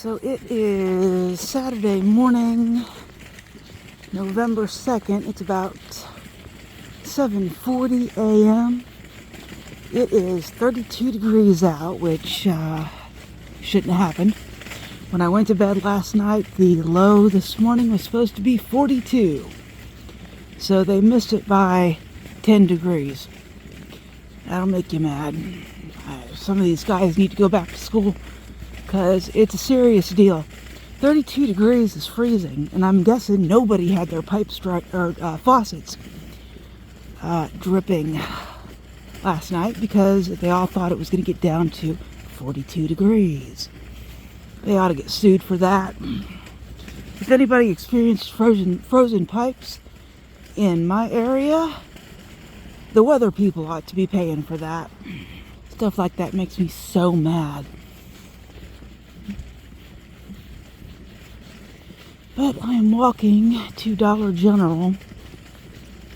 So it is Saturday morning, November 2nd. It's about 7:40 a.m. It is 32 degrees out, which shouldn't have happened. When I went to bed last night, the low this morning was supposed to be 42. So they missed it by 10 degrees. That'll make you mad. Some of these guys need to go back to school because it's a serious deal. 32 degrees is freezing, and I'm guessing nobody had their faucets dripping last night because they all thought it was going to get down to 42 degrees. They ought to get sued for that. If anybody experienced frozen pipes in my area, the weather people ought to be paying for that. Stuff like that makes me so mad. But I'm walking to Dollar General.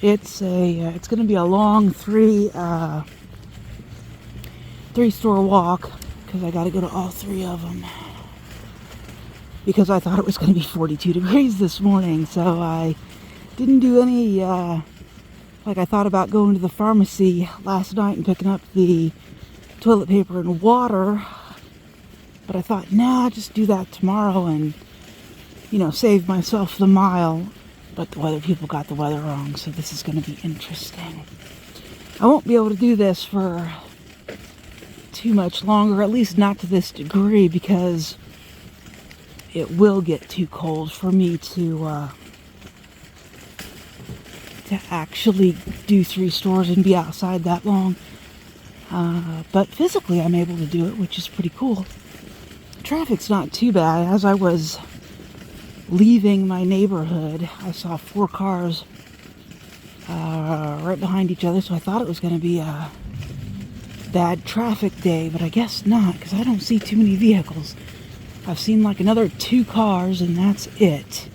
It's going to be a long three-store walk because I got to go to all three of them. Because I thought it was going to be 42 degrees this morning, so I didn't do any. I thought about going to the pharmacy last night and picking up the toilet paper and water, but I thought, nah, just do that tomorrow and, save myself the mile. But the weather people got the weather wrong, so this is going to be interesting. I won't be able to do this for too much longer, at least not to this degree, because it will get too cold for me to actually do 3 stores and be outside that long. But physically I'm able to do it, which is pretty cool. Traffic's not too bad. As I was leaving my neighborhood, I saw 4 cars right behind each other, so I thought it was going to be a bad traffic day, but I guess not, because I don't see too many vehicles. I've seen another 2 cars, and that's it.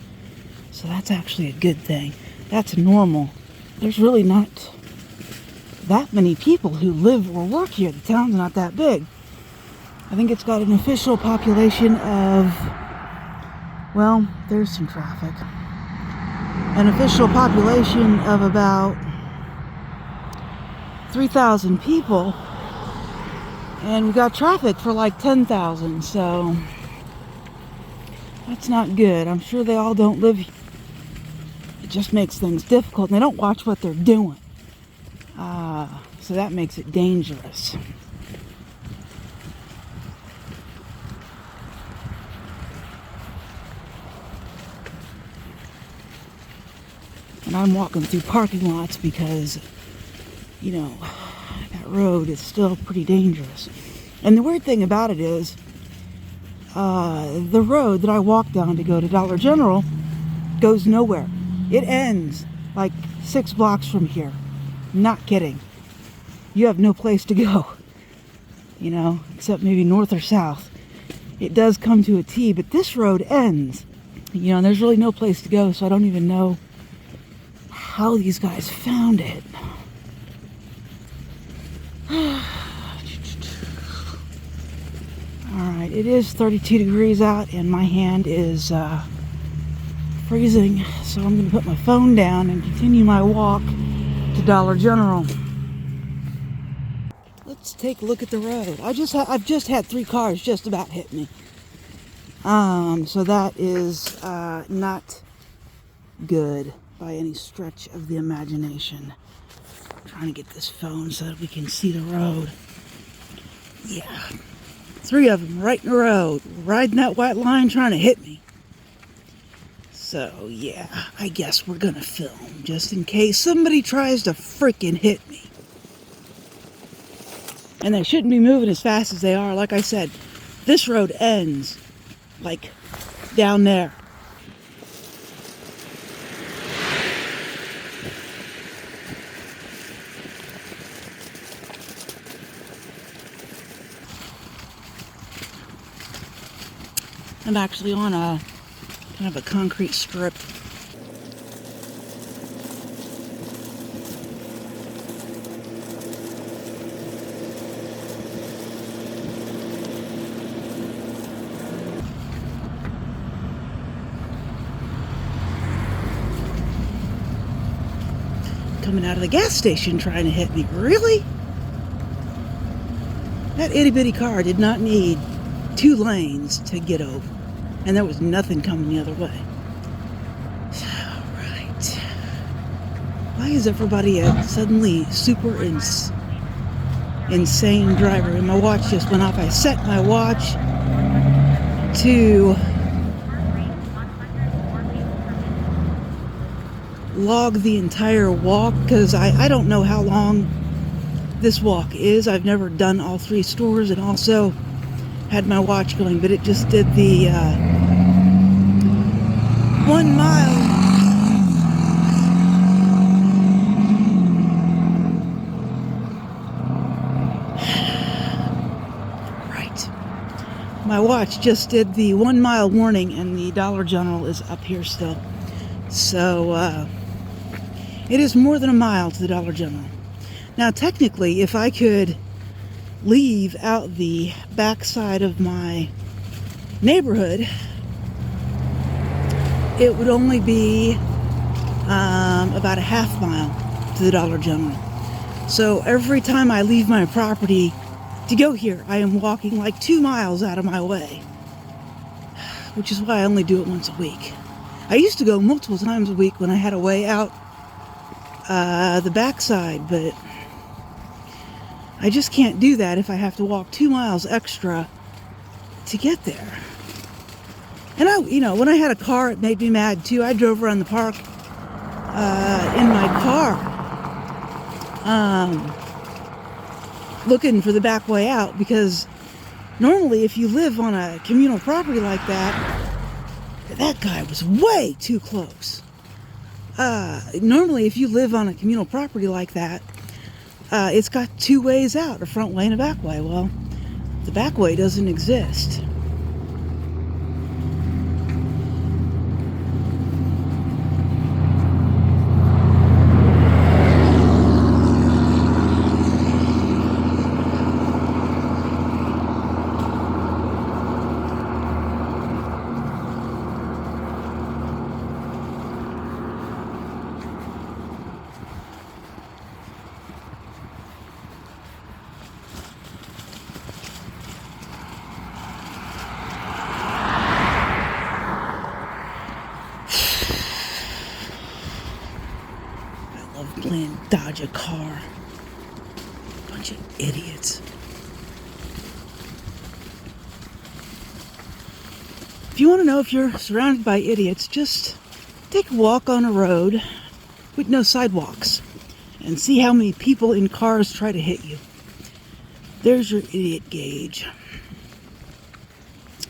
So that's actually a good thing. That's normal. There's really not that many people who live or work here. The town's not that big. I think it's got an official population of, well, there's some traffic. An official population of about 3,000 people. And we got traffic for 10,000, so that's not good. I'm sure they all don't live here. It just makes things difficult, and they don't watch what they're doing. So that makes it dangerous. And I'm walking through parking lots because, that road is still pretty dangerous. And the weird thing about it is, the road that I walk down to go to Dollar General goes nowhere. It ends 6 blocks from here. Not kidding. You have no place to go, except maybe north or south. It does come to a T, but this road ends, and there's really no place to go, so I don't even know how these guys found it. Alright, it is 32 degrees out, and my hand is freezing, so I'm going to put my phone down and continue my walk to Dollar General. Let's take a look at the road. I've just had 3 cars just about hit me. So that is not good by any stretch of the imagination. I'm trying to get this phone so that we can see the road. Yeah. 3 of them right in a row, riding that white line trying to hit me. So, yeah, I guess we're gonna film just in case somebody tries to freaking hit me. And they shouldn't be moving as fast as they are. Like I said, this road ends, down there. I'm actually on a kind of a concrete strip. coming out of the gas station trying to hit me. Really? That itty bitty car did not need 2 lanes to get over. And there was nothing coming the other way. Alright. Why is everybody a suddenly super insane driver? And my watch just went off. I set my watch to log the entire walk, because I don't know how long this walk is. I've never done all 3 stores, and also had my watch going, but it just did the 1 mile. Right. My watch just did the 1 mile warning, and the Dollar General is up here still. So, it is more than a mile to the Dollar General. Now, technically, if I could leave out the backside of my neighborhood, it would only be about a half mile to the Dollar General. So every time I leave my property to go here, I am walking like 2 miles out of my way, which is why I only do it once a week. I used to go multiple times a week when I had a way out the backside, but I just can't do that if I have to walk 2 miles extra to get there. And when I had a car, it made me mad too. I drove around the park in my car, looking for the back way out, because normally if you live on a communal property like that guy was way too close. Normally if you live on a communal property like that, it's got 2 ways out, a front way and a back way. Well, the back way doesn't exist. Playing dodge a car. Bunch of idiots. If you want to know if you're surrounded by idiots, just take a walk on a road with no sidewalks and see how many people in cars try to hit you. There's your idiot gauge.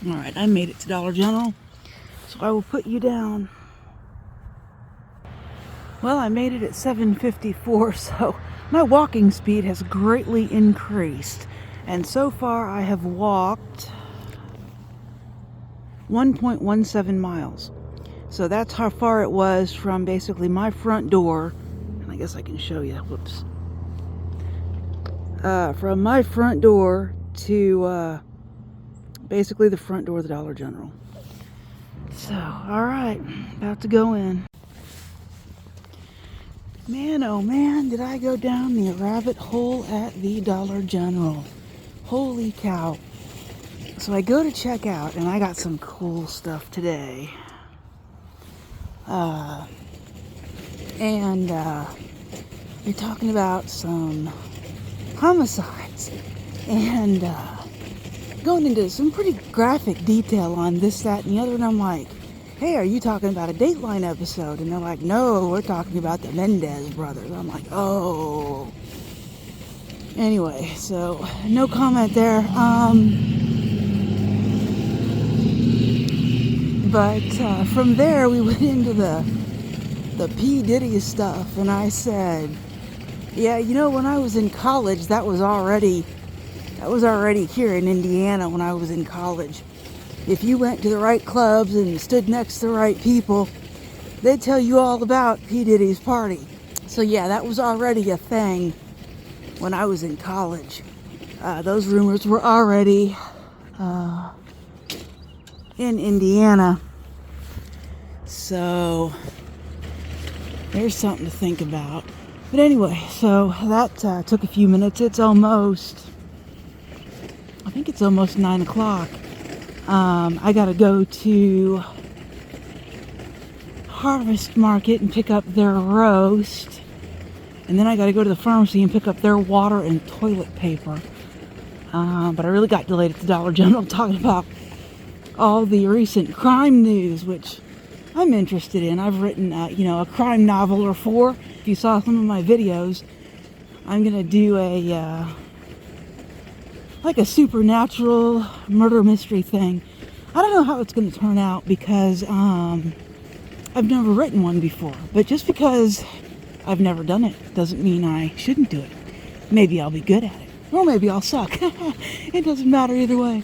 Alright, I made it to Dollar General, so I will put you down. Well, I made it at 7:54, so my walking speed has greatly increased. And so far I have walked 1.17 miles. So that's how far it was from basically my front door. And I guess I can show you. Whoops. From my front door to basically the front door of the Dollar General. So, alright, about to go in. Man, oh man, did I go down the rabbit hole at the Dollar General. Holy cow. So I go to check out, and I got some cool stuff today. You're talking about some homicides, and going into some pretty graphic detail on this, that, and the other, and I'm like, hey, are you talking about a Dateline episode? And they're like, no, we're talking about the Mendez brothers. I'm like, oh. Anyway, so no comment there. But from there, we went into the P. Diddy stuff, and I said, yeah, when I was in college, that was already here in Indiana when I was in college. If you went to the right clubs and stood next to the right people, they'd tell you all about P. Diddy's party. So yeah, that was already a thing when I was in college. Those rumors were already in Indiana. So there's something to think about. But anyway, so that took a few minutes. It's almost, I think it's almost 9 o'clock. I gotta go to Harvest Market and pick up their roast. And then I gotta go to the pharmacy and pick up their water and toilet paper. But I really got delayed at the Dollar General talking about all the recent crime news, which I'm interested in. I've written, a crime novel or four. If you saw some of my videos, I'm gonna do like a supernatural murder mystery thing. I don't know how it's gonna turn out because I've never written one before. But just because I've never done it doesn't mean I shouldn't do it. Maybe I'll be good at it, or maybe I'll suck. It doesn't matter either way.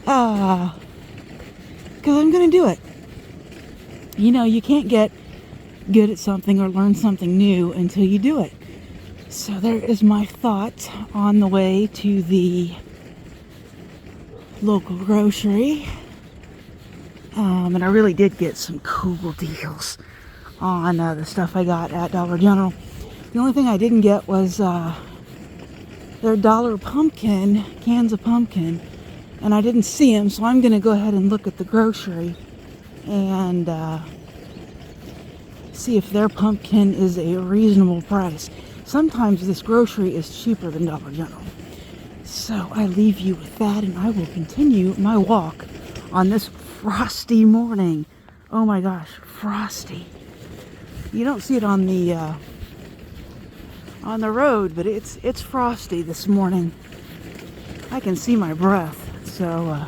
Because I'm gonna do it. You can't get good at something or learn something new until you do it. So there is my thought on the way to the local grocery. And I really did get some cool deals on the stuff I got at Dollar General. The only thing I didn't get was their dollar pumpkin, cans of pumpkin. And I didn't see them, so I'm going to go ahead and look at the grocery and see if their pumpkin is a reasonable price. Sometimes this grocery is cheaper than Dollar General. So I leave you with that, and I will continue my walk on this frosty morning. Oh my gosh, frosty. You don't see it on the road, but it's frosty this morning. I can see my breath. So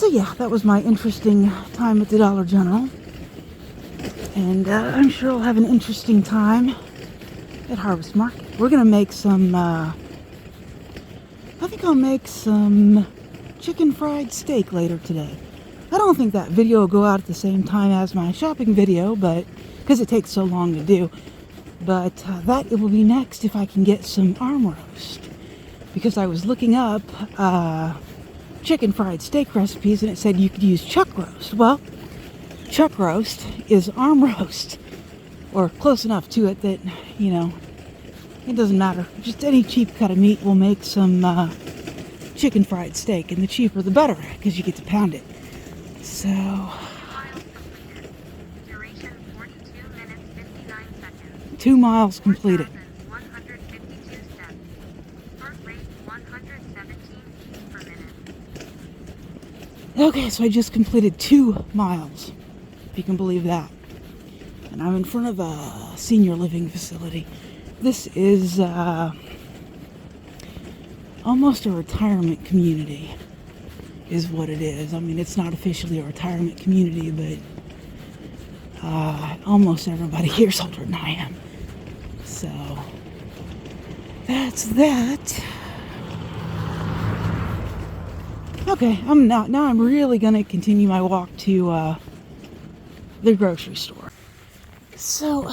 yeah, that was my interesting time at the Dollar General. And I'm sure I'll have an interesting time at Harvest Market. We're going to make some, I think I'll make some chicken fried steak later today. I don't think that video will go out at the same time as my shopping video, but because it takes so long to do. But that it will be next if I can get some arm roast. Because I was looking up chicken fried steak recipes and it said you could use chuck roast. Well, chuck roast is arm roast, or close enough to it that, it doesn't matter. Just any cheap cut of meat will make some chicken fried steak, and the cheaper the better, because you get to pound it. So, duration 42 minutes 59 seconds. 2 miles completed. 152 steps. Heart rate 117 beats per minute. Okay, so I just completed 2 miles. If you can believe that. And I'm in front of a senior living facility. This is almost a retirement community, is what it is. I mean, it's not officially a retirement community, but almost everybody here is older than I am. So that's that. Okay, now I'm really gonna continue my walk to the grocery store. So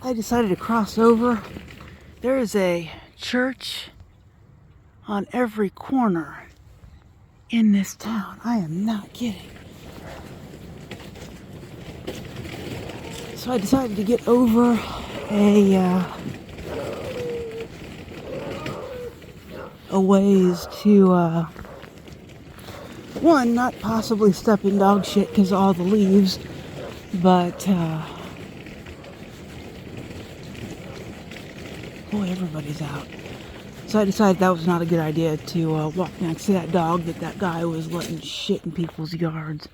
I decided to cross over. There is a church on every corner in this town. I am not kidding. So I decided to get over a ways to one, not possibly step in dog shit because of all the leaves, but boy, everybody's out. So I decided that was not a good idea to walk next to that dog that guy was letting shit in people's yards.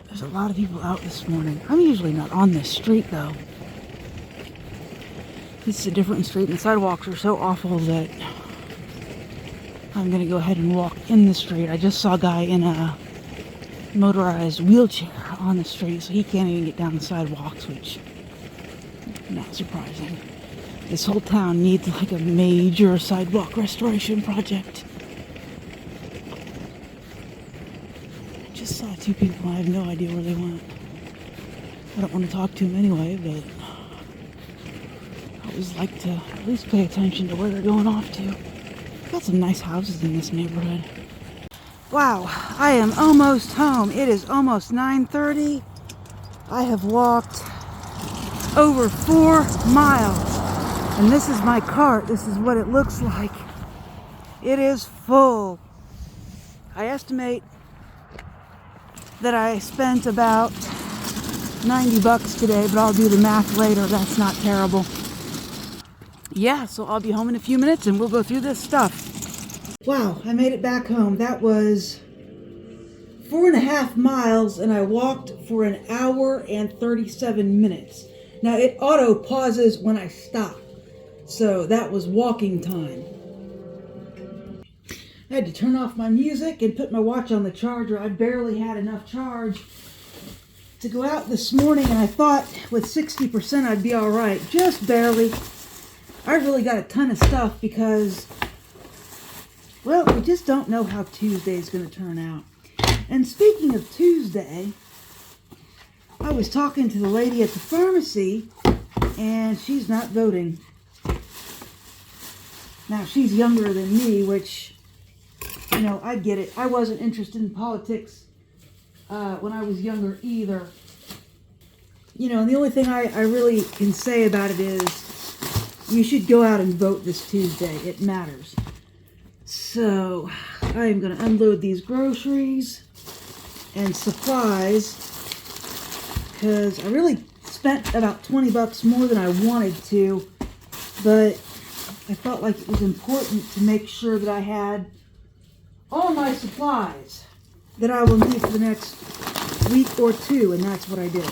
There's a lot of people out this morning. I'm usually not on this street though. This is a different street and the sidewalks are so awful that I'm gonna go ahead and walk in the street. I just saw a guy in a motorized wheelchair on the street, so he can't even get down the sidewalks, which not surprising. This whole town needs like a major sidewalk restoration project. I just saw 2 people. I have no idea where they went. I don't want to talk to them anyway, but I always like to at least pay attention to where they're going off to. Got some nice houses in this neighborhood. Wow, I am almost home. It is almost 9:30. I have walked over 4 miles. And this is my cart. This is what it looks like. It is full. I estimate that I spent about $90 today, but I'll do the math later. That's not terrible. Yeah, so I'll be home in a few minutes and we'll go through this stuff. Wow, I made it back home. That was 4.5 miles and I walked for 1 hour and 37 minutes. Now it auto pauses when I stop. So that was walking time. I had to turn off my music and put my watch on the charger. I barely had enough charge to go out this morning, and I thought with 60% I'd be all right. Just barely. I really got a ton of stuff because, well, we just don't know how Tuesday's going to turn out. And speaking of Tuesday, I was talking to the lady at the pharmacy, and she's not voting. Now, she's younger than me, which, you know, I get it. I wasn't interested in politics when I was younger either. You know, and the only thing I really can say about it is you should go out and vote this Tuesday. It matters. So, I am going to unload these groceries and supplies because I really spent about $20 more than I wanted to, but I felt like it was important to make sure that I had all my supplies that I will need for the next week or two, and that's what I did.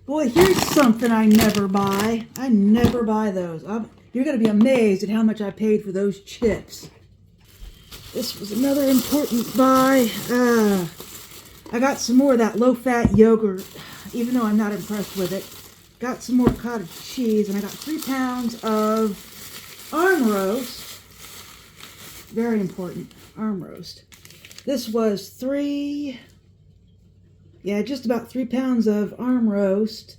Boy, here's something I never buy. I never buy those. You're going to be amazed at how much I paid for those chips. This was another important buy. I got some more of that low-fat yogurt, even though I'm not impressed with it. Got some more cottage cheese, and I got 3 pounds of arm roast. Very important, arm roast. This was just about 3 pounds of arm roast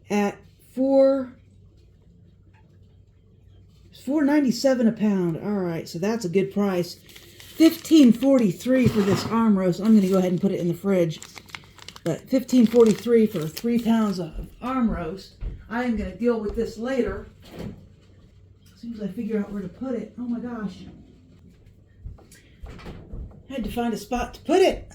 at $4.97 a pound. All right, so that's a good price. $15.43 for this arm roast. I'm going to go ahead and put it in the fridge. But $15.43 for 3 pounds of arm roast. I am going to deal with this later. As soon as I figure out where to put it. Oh my gosh. I had to find a spot to put it.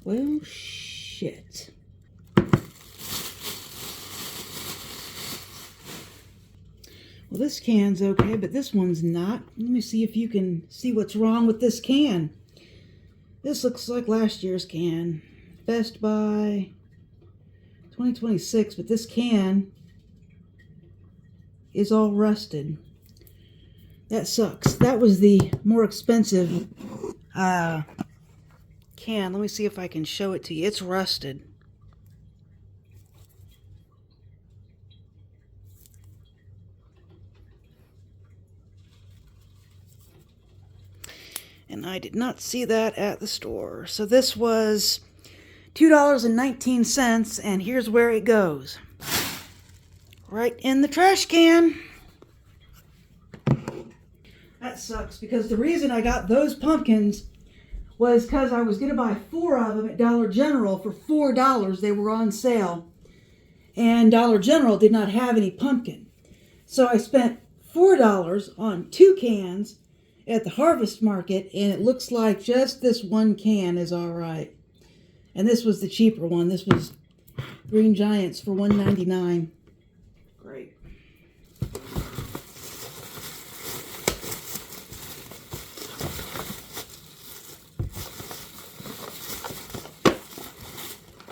Well, shit. Well, this can's okay, but this one's not. Let me see if you can see what's wrong with this can. This looks like last year's can. Best Buy 2026, but this can is all rusted. That sucks. That was the more expensive can. Let me see if I can show it to you. It's rusted. And I did not see that at the store. So this was $2.19, and here's where it goes. Right in the trash can. That sucks, because the reason I got those pumpkins was because I was going to buy 4 of them at Dollar General for $4. They were on sale. And Dollar General did not have any pumpkin. So I spent $4 on 2 cans at the Harvest Market, and it looks like just this one can is all right. And this was the cheaper one. This was Green Giants for $1.99. Great.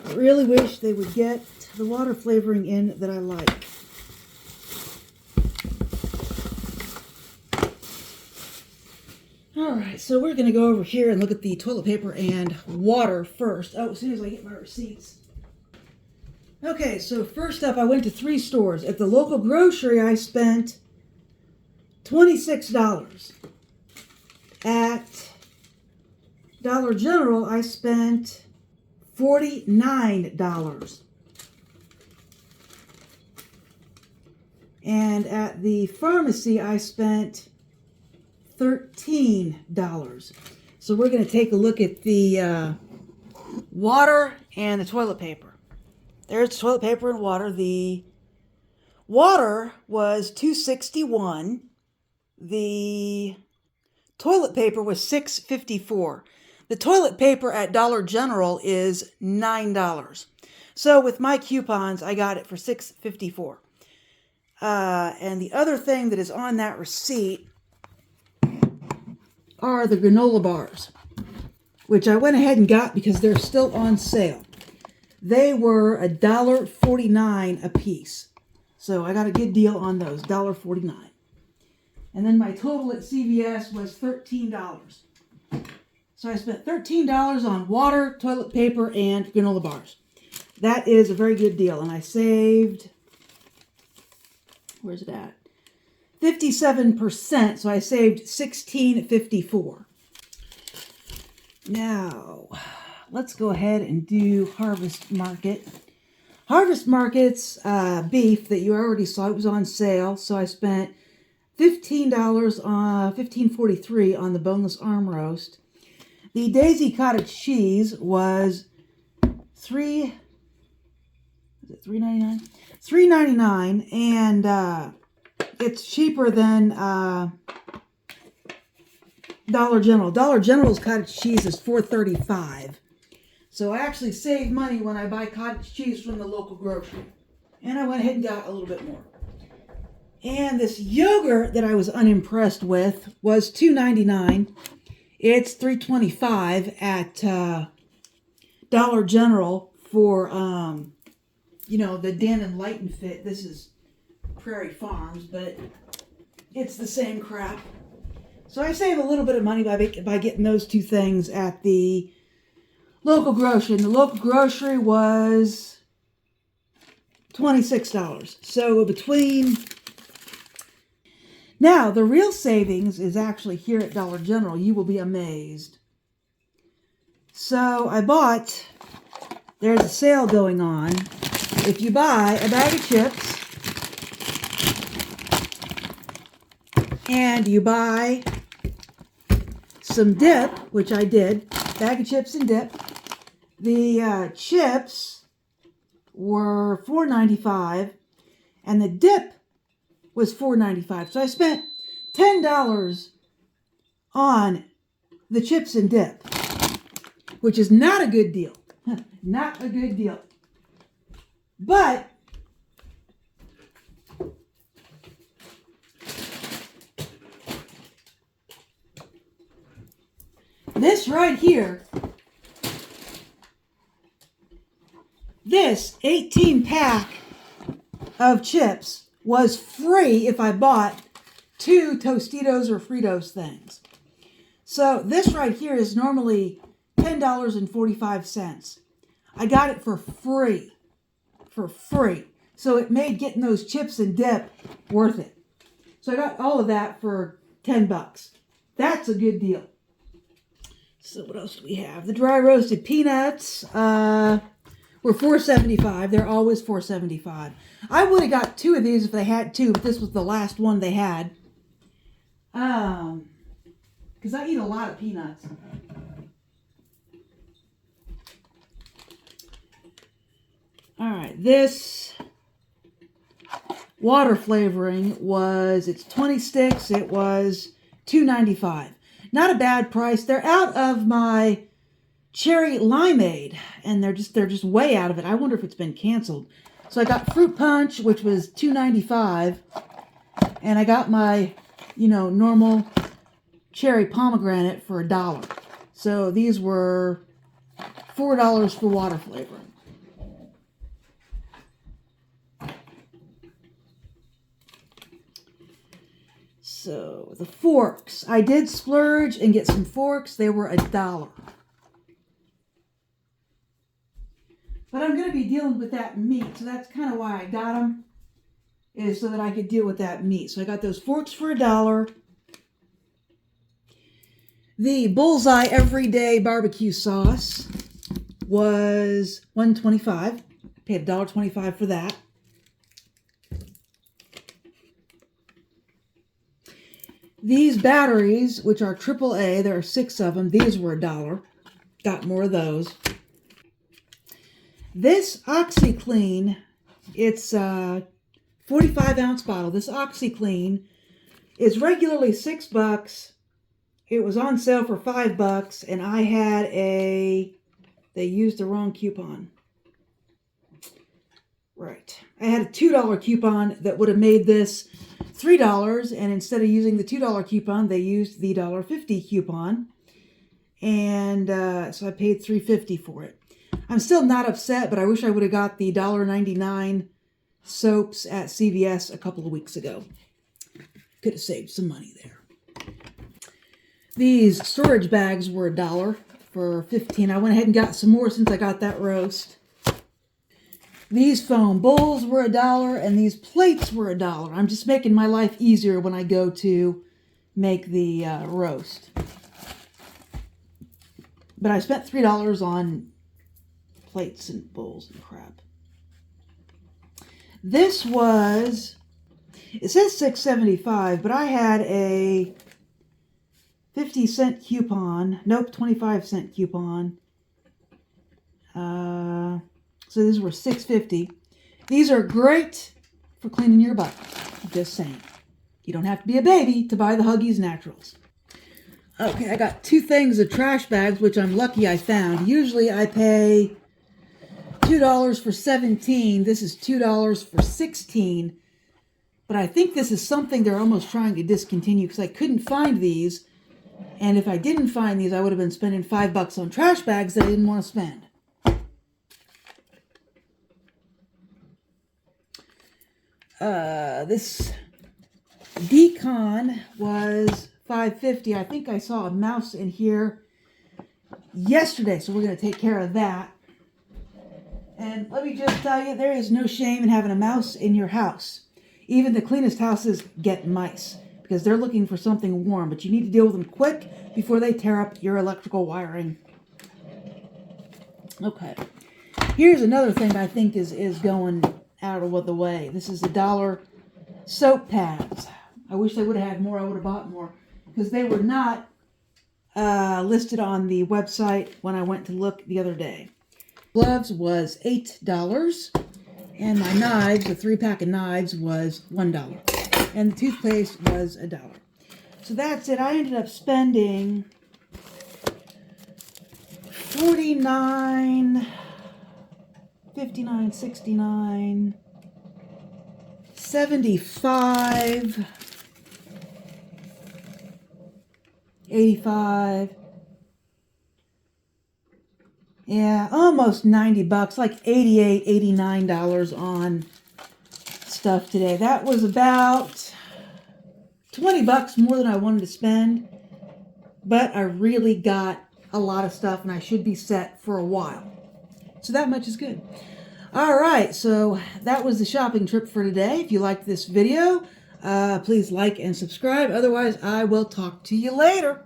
I really wish they would get the water flavoring in that I like. Alright, so we're going to go over here and look at the toilet paper and water first. Oh, as soon as I get my receipts. Okay, so first up, I went to 3 stores. At the local grocery, I spent $26. At Dollar General, I spent $49. And at the pharmacy, I spent $13. So we're going to take a look at the water and the toilet paper. There's the toilet paper and water. The water was $2.61. The toilet paper was $6.54. The toilet paper at Dollar General is $9. So with my coupons, I got it for $6.54. And the other thing that is on that receipt are the granola bars, which I went ahead and got because they're still on sale. They were $1.49 a piece. So I got a good deal on those, $1.49. And then my total at CVS was $13. So I spent $13 on water, toilet paper, and granola bars. That is a very good deal. And I saved, where's it at? 57%. So I saved $16.54. Now, let's go ahead and do Harvest Market. Harvest Market's beef that you already saw, it was on sale. So I spent $15 on $15.43 on the boneless arm roast. The Daisy cottage cheese was $3.99? $3.99, and it's cheaper than Dollar General. Dollar General's cottage cheese is $4.35. So I actually save money when I buy cottage cheese from the local grocery. And I went ahead and got a little bit more. And this yogurt that I was unimpressed with was $2.99. It's $3.25 at Dollar General for, the Dan and Lighten Fit. This is Prairie Farms, but it's the same crap. So I save a little bit of money by getting those two things at the local grocery. And the local grocery was $26. So between... Now, the real savings is actually here at Dollar General. You will be amazed. So I bought, there's a sale going on. If you buy a bag of chips and you buy some dip, which I did, bag of chips and dip, the chips were $4.95 and the dip was $4.95. So I spent $10 on the chips and dip, which is not a good deal. Not a good deal. But this right here, this 18-pack of chips was free if I bought 2 Tostitos or Fritos things. So this right here is normally $10.45. I got it for free. For free. So it made getting those chips and dip worth it. So I got all of that for $10. That's a good deal. So what else do we have? The dry roasted peanuts were $4.75. They're always $4.75. I would have got 2 of these if they had 2, but this was the last one they had. Because I eat a lot of peanuts. All right, this water flavoring it's 20 sticks. It was $2.95. Not a bad price. They're out of my cherry limeade, and they're just way out of it. I wonder if it's been canceled. So I got fruit punch, which was $2.95, and I got my, normal cherry pomegranate for $1. So these were $4 for water flavoring. So the forks, I did splurge and get some forks. They were $1. But I'm going to be dealing with that meat, so that's kind of why I got them, is so that I could deal with that meat. So I got those forks for $1. The Bullseye Everyday Barbecue Sauce was $1.25. Paid $1.25 for that. These batteries, which are AAA, there are 6 of them. These were $1. Got more of those. This OxiClean, it's a 45-ounce bottle. This OxiClean is regularly $6. It was on sale for $5, and I had they used the wrong coupon. Right. I had a $2 coupon that would have made this $3, and instead of using the $2 coupon, they used the $1.50 coupon. And so I paid $3.50 for it. I'm still not upset, but I wish I would have got the $1.99 soaps at CVS a couple of weeks ago. Could have saved some money there. These storage bags were $1 for 15. I went ahead and got some more since I got that roast. These foam bowls were $1, and these plates were $1. I'm just making my life easier when I go to make the roast. But I spent $3 on plates and bowls and crap. This was, it says $6.75, but I had a 50-cent coupon. Nope, 25-cent coupon. So these were $6.50. These are great for cleaning your butt. Just saying. You don't have to be a baby to buy the Huggies Naturals. Okay, I got 2 things of trash bags, which I'm lucky I found. Usually I pay $2 for 17. This is $2 for 16. But I think this is something they're almost trying to discontinue because I couldn't find these. And if I didn't find these, I would have been spending $5 on trash bags that I didn't want to spend. This Decon was $5.50. I think I saw a mouse in here yesterday, so we're going to take care of that. And let me just tell you, there is no shame in having a mouse in your house. Even the cleanest houses get mice because they're looking for something warm, but you need to deal with them quick before they tear up your electrical wiring. Okay. Here's another thing I think is going out of the way. This is $1 soap pads. I wish they would have had more. I would have bought more because they were not listed on the website when I went to look the other day. Gloves was $8, and my knives, the 3-pack of knives, was $1, and the toothpaste was $1. So that's it. I ended up spending $49, $59, $69, $75, $85. Yeah, almost $90, like $88, $89 on stuff today. That was about $20 more than I wanted to spend, but I really got a lot of stuff and I should be set for a while. So that much is good. All right, so that was the shopping trip for today. If you liked this video, please like and subscribe. Otherwise, I will talk to you later.